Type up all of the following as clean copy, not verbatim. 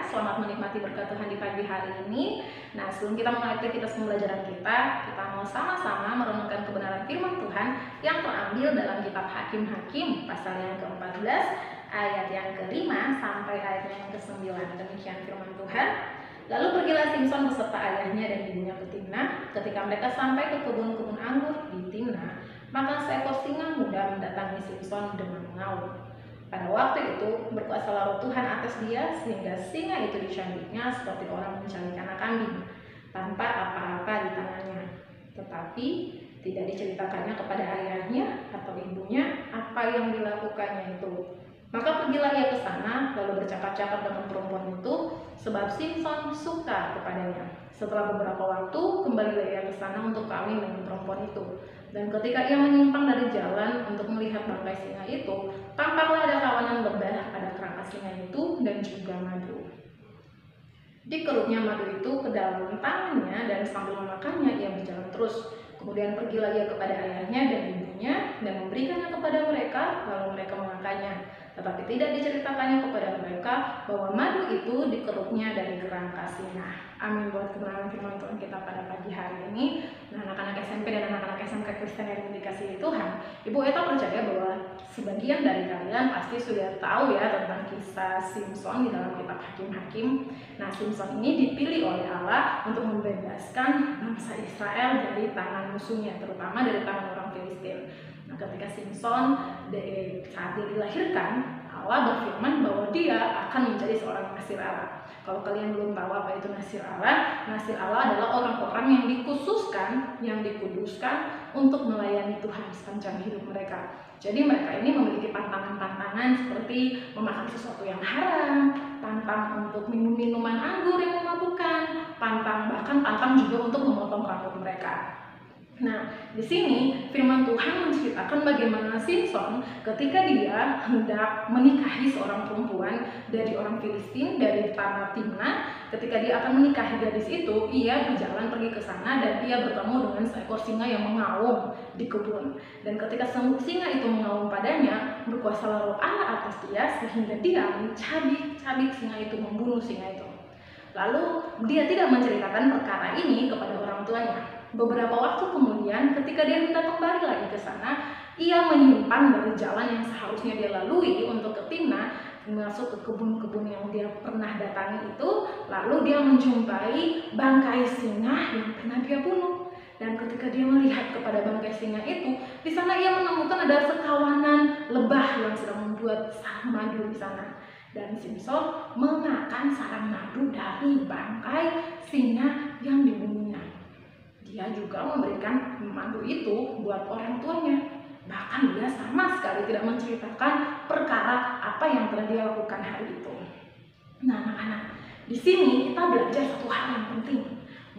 selamat menikmati berkat Tuhan di pagi hari ini. Nah, sebelum kita mulai aktivitas pembelajaran kita mau sama-sama merenungkan kebenaran firman Tuhan yang terambil dalam kitab Hakim-Hakim pasal yang ke-14 ayat yang ke-5 sampai ayat yang ke-9. Demikian firman Tuhan. Lalu pergilah Simson beserta ayahnya dan ibunya ke Timna. Ketika mereka sampai ke kebun-kebun anggur di Timna, maka seekor singa muda mendatangi Simson dengan mengaum. Pada waktu itu berkuasalah roh Tuhan atas dia, sehingga singa itu dicambuknya seperti orang mencambuk anak kambing, tanpa apa-apa di tangannya. Tetapi tidak diceritakannya kepada ayahnya atau ibunya apa yang dilakukannya itu. Maka pergilah ia ke sana, lalu bercakap-cakap dengan perempuan itu, sebab Simson suka kepadanya. Setelah beberapa waktu, kembalilah ia ke sana untuk kawin dengan perempuan itu. Dan ketika ia menyimpang dari jalan untuk melihat bangkai singa itu, tampaklah ada kawanan lebah pada kerangka singa itu dan juga madu. Dikerutnya madu itu ke dalam tangannya dan sambil memakannya ia berjalan terus. Kemudian pergilah ia kepada ayahnya dan ibunya dan memberikannya kepada mereka, lalu mereka memakannya. Tetapi tidak diceritakannya kepada mereka bahwa madu itu dikerutnya dari kerangka singa. Amin buat kebenaran firman Tuhan kita pada pagi hari ini. Nah, anak-anak SMP dan anak-anak SMK Kristen yang dikasihi Tuhan, Ibu Eta percaya bahwa sebagian dari kalian pasti sudah tahu ya tentang kisah Simson di dalam kitab Hakim-Hakim. Nah, Simson ini dipilih oleh Allah untuk membebaskan bangsa Israel dari tangan musuhnya, terutama dari tangan orang Filistin. Nah, ketika Simson saat dia dilahirkan, Allah berfirman bahwa dia akan menjadi seorang nasir Allah. Kalau kalian belum tahu apa itu nasir Allah adalah orang-orang yang dikhususkan, yang dikuduskan untuk melayani Tuhan sepanjang hidup mereka. Jadi mereka ini memiliki pantangan-pantangan seperti memakan sesuatu yang haram, pantang untuk minum minuman anggur yang memabukkan, bahkan pantang juga untuk memotong rambut mereka. Nah, di sini firman Tuhan menceritakan bagaimana Simson ketika dia hendak menikahi seorang perempuan dari orang Filistin dari tanah Timna. Ketika dia akan menikahi gadis itu, ia berjalan pergi ke sana dan ia bertemu dengan seekor singa yang mengaum di kebun. Dan ketika singa itu mengaum padanya, berkuasalah roh Allah atas dia sehingga dia mencabik singa itu, membunuh singa itu. Lalu dia tidak menceritakan perkara ini kepada orang tuanya. Beberapa waktu kemudian ketika dia hendak kembali lagi ke sana, ia menyimpang dari jalan yang seharusnya dia lalui untuk ke Timna, masuk ke kebun-kebun yang dia pernah datangi itu. Lalu dia menjumpai bangkai singa yang pernah dia bunuh. Dan ketika dia melihat kepada bangkai singa itu, di sana ia menemukan ada sekawanan lebah yang sedang membuat sarang madu di sana. Dan Simson memakan sarang madu dari bangkai singa yang dibunuhnya. Dia juga memberikan madu itu buat orang tuanya. Bahkan dia sama sekali tidak menceritakan perkara apa yang telah dia lakukan hari itu. Nah, anak-anak, di sini kita belajar satu hal yang penting,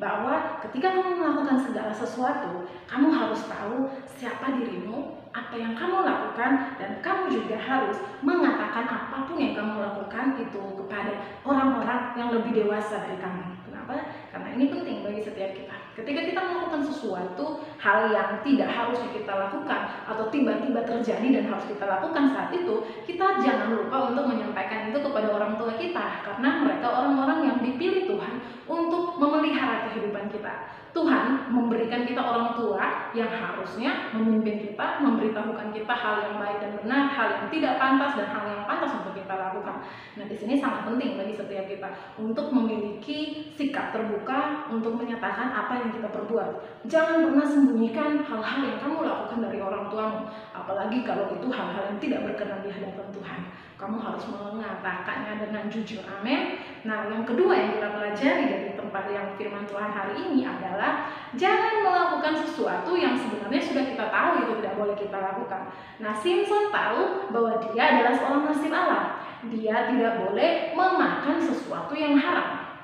bahwa ketika kamu melakukan segala sesuatu, kamu harus tahu siapa dirimu, apa yang kamu lakukan, dan kamu juga harus mengatakan apapun yang kamu lakukan itu kepada orang-orang yang lebih dewasa dari kamu. Kenapa? Karena ini penting bagi setiap kita. Ketika kita melakukan sesuatu hal yang tidak harusnya kita lakukan atau tiba-tiba terjadi dan harus kita lakukan saat itu, kita jangan lupa untuk menyampaikan itu kepada orang tua kita, karena mereka orang-orang yang dipilih Tuhan untuk memelihara kehidupan kita. Tuhan memberikan kita orang tua yang harusnya memimpin kita, memberitahukan kita hal yang baik dan benar, hal yang tidak pantas dan hal yang pantas untuk kita lakukan. Nah, di sini sangat penting bagi setiap kita untuk memiliki sikap terbuka untuk menyatakan apa yang kita perbuat. Jangan pernah sembunyikan hal-hal yang kamu lakukan dari orang tuamu, apalagi kalau itu hal-hal yang tidak berkenan di hadapan Tuhan. Kamu harus mengatakannya dengan jujur. Amin. Nah, yang kedua yang kita pelajari dari tempat yang firman Tuhan hari ini adalah jangan melakukan sesuatu yang sebenarnya sudah kita tahu itu tidak boleh kita lakukan. Nah, Simson tahu bahwa dia adalah seorang nasib Allah. Dia tidak boleh memakan sesuatu yang haram.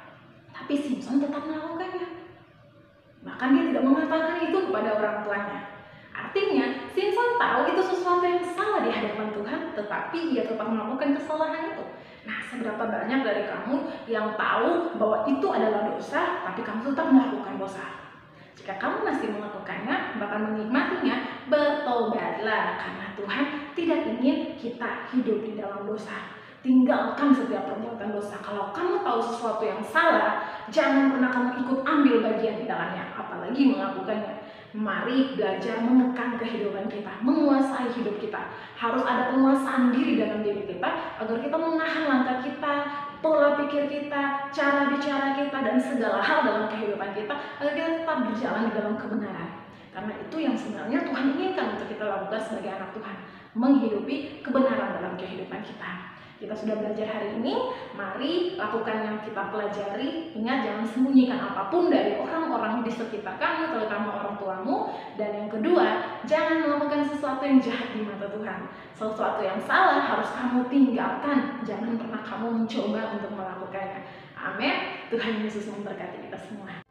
Tapi Simson tetap melakukannya. Bahkan dia tidak mengatakan itu kepada orang tuanya. Artinya, Simson tahu itu sesuatu yang salah di hadapan Tuhan, tetapi ia tetap melakukan kesalahan itu. Nah, seberapa banyak dari kamu yang tahu bahwa itu adalah dosa, tapi kamu tetap melakukan dosa? Jika kamu masih melakukannya, bahkan menikmatinya, bertobatlah, karena Tuhan tidak ingin kita hidup di dalam dosa. tinggalkan setiap perbuatan dosa. Kalau kamu tahu sesuatu yang salah, jangan pernah kamu ikut ambil bagian di dalamnya, apalagi melakukannya. Mari belajar menekan kehidupan kita, menguasai hidup kita. Harus ada penguasaan diri dalam diri kita agar kita menahan langkah kita, pola pikir kita, cara bicara kita, dan segala hal dalam kehidupan kita agar kita tetap berjalan di dalam kebenaran. Karena itu yang sebenarnya Tuhan inginkan untuk kita lakukan sebagai anak Tuhan, menghidupi kebenaran dalam kehidupan kita. Kita sudah belajar hari ini, mari lakukan yang kita pelajari. Ingat, jangan sembunyikan apapun dari orang-orang di sekitar kamu, terutama orang tuamu. Dan yang kedua, jangan melakukan sesuatu yang jahat di mata Tuhan. Sesuatu yang salah harus kamu tinggalkan, jangan pernah kamu mencoba untuk melakukannya. Amin. Tuhan Yesus memberkati kita semua.